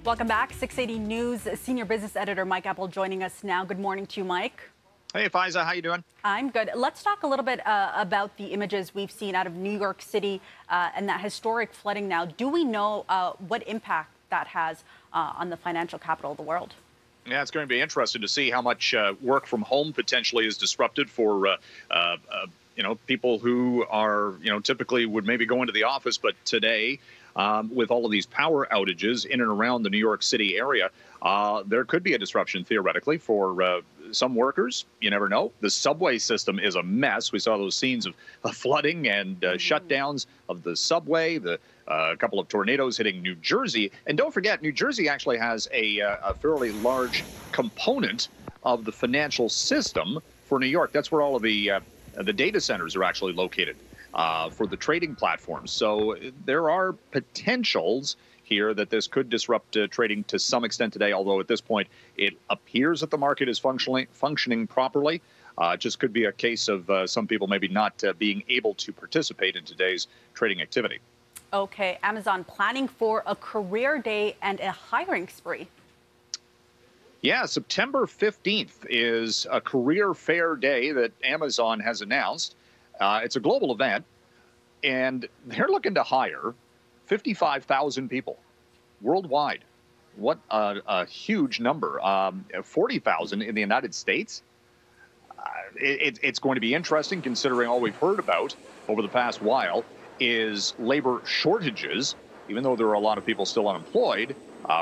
Welcome back. 680 News senior business editor Mike Apple joining us now. Good morning to you, Mike. Hey, Faiza, how you doing? I'm good. Let's talk a little bit about the images we've seen out of New York City and that historic flooding now. Do we know what impact that has on the financial capital of the world? Yeah, it's going to be interesting to see how much work from home potentially is disrupted for people who are, typically would maybe go into the office, but today, with all of these power outages in and around the New York City area, there could be a disruption theoretically for some workers. You never know. The subway system is a mess. We saw those scenes of flooding and shutdowns of the subway, a couple of tornadoes hitting New Jersey. And don't forget, New Jersey actually has a fairly large component of the financial system for New York. That's where all of the data centers are actually located for the trading platforms. So there are potentials here that this could disrupt trading to some extent today, although at this point it appears that the market is functioning properly. Just could be a case of some people maybe not being able to participate in today's trading activity. Okay, Amazon planning for a career day and a hiring spree. Yeah, September 15th is a career fair day that Amazon has announced. It's a global event, and they're looking to hire 55,000 people worldwide. What a huge number. 40,000 in the United States. It's going to be interesting considering all we've heard about over the past while is labor shortages, even though there are a lot of people still unemployed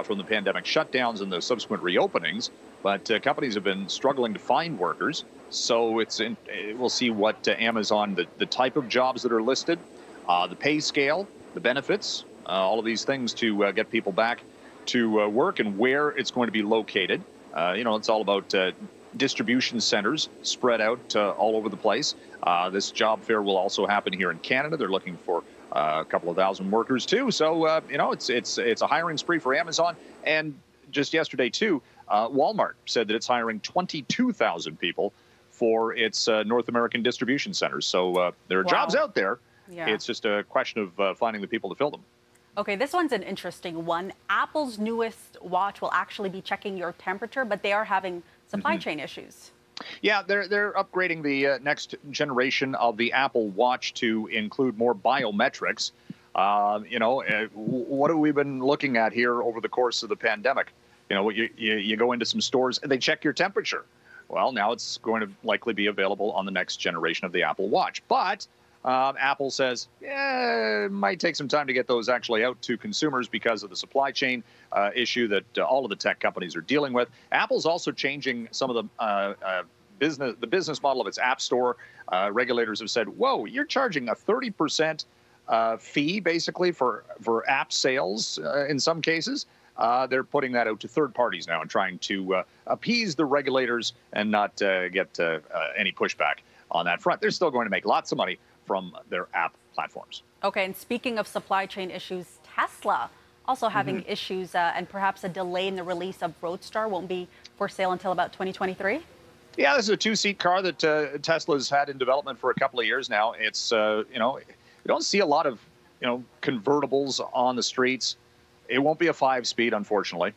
from the pandemic shutdowns and the subsequent reopenings. But companies have been struggling to find workers. So we'll see what Amazon, the type of jobs that are listed, the pay scale, the benefits, all of these things to get people back to work and where it's going to be located. It's all about distribution centers spread out all over the place. This job fair will also happen here in Canada. They're looking for a couple of thousand workers too. So, it's a hiring spree for Amazon. And just yesterday too, Walmart said that it's hiring 22,000 people for its North American distribution centers. So there are jobs out there. Yeah. It's just a question of finding the people to fill them. Okay, this one's an interesting one. Apple's newest watch will actually be checking your temperature, but they are having supply chain issues. Yeah, they're upgrading the next generation of the Apple Watch to include more biometrics. What have we been looking at here over the course of the pandemic? You go into some stores and they check your temperature. Well, now it's going to likely be available on the next generation of the Apple Watch. But Apple says, it might take some time to get those actually out to consumers because of the supply chain issue that all of the tech companies are dealing with. Apple's also changing some of the business model of its App Store. Regulators have said, whoa, you're charging a 30% fee basically for app sales in some cases. They're putting that out to third parties now and trying to appease the regulators and not get any pushback on that front. They're still going to make lots of money from their app platforms. Okay, and speaking of supply chain issues, Tesla also having issues and perhaps a delay in the release of Roadster won't be for sale until about 2023. Yeah, this is a two-seat car that Tesla's had in development for a couple of years now. It's, we don't see a lot of, convertibles on the streets. It won't be a 5-speed, unfortunately.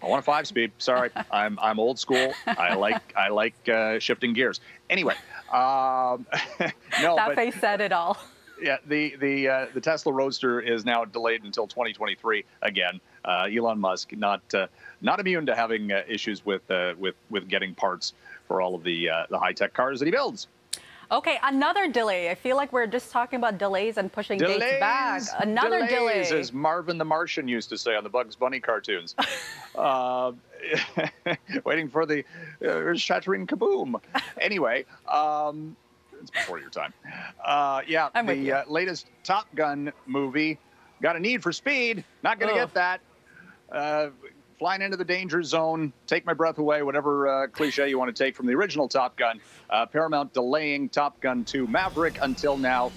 I want a 5-speed. Sorry, I'm old school. I like shifting gears. Anyway, no. That face said it all. Yeah, the Tesla Roadster is now delayed until 2023 again. Elon Musk not immune to having issues with getting parts for all of the high-tech cars that he builds. Okay, another delay. I feel like we're just talking about delays and pushing dates back. Another delay. As Marvin the Martian used to say on the Bugs Bunny cartoons. Waiting for the shattering kaboom. Anyway, it's before your time. The latest Top Gun movie got a need for speed. Not going to get that. Flying into the danger zone, take my breath away, whatever cliche you want to take from the original Top Gun. Paramount delaying Top Gun 2 Maverick until now.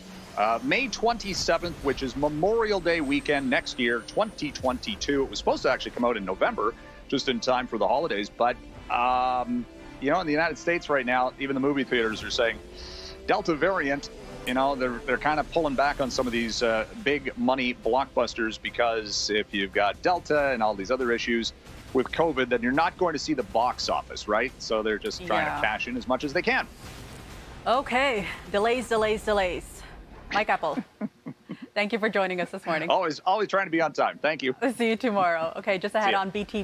May 27th, which is Memorial Day weekend next year, 2022. It was supposed to actually come out in November, just in time for the holidays. But, in the United States right now, even the movie theaters are saying Delta variant they're kind of pulling back on some of these big money blockbusters because if you've got Delta and all these other issues with COVID, then you're not going to see the box office, right? So they're just trying to cash in as much as they can. Okay, delays. Mike Apple, thank you for joining us this morning. Always trying to be on time. Thank you. See you tomorrow. Okay, just ahead ya. on BT.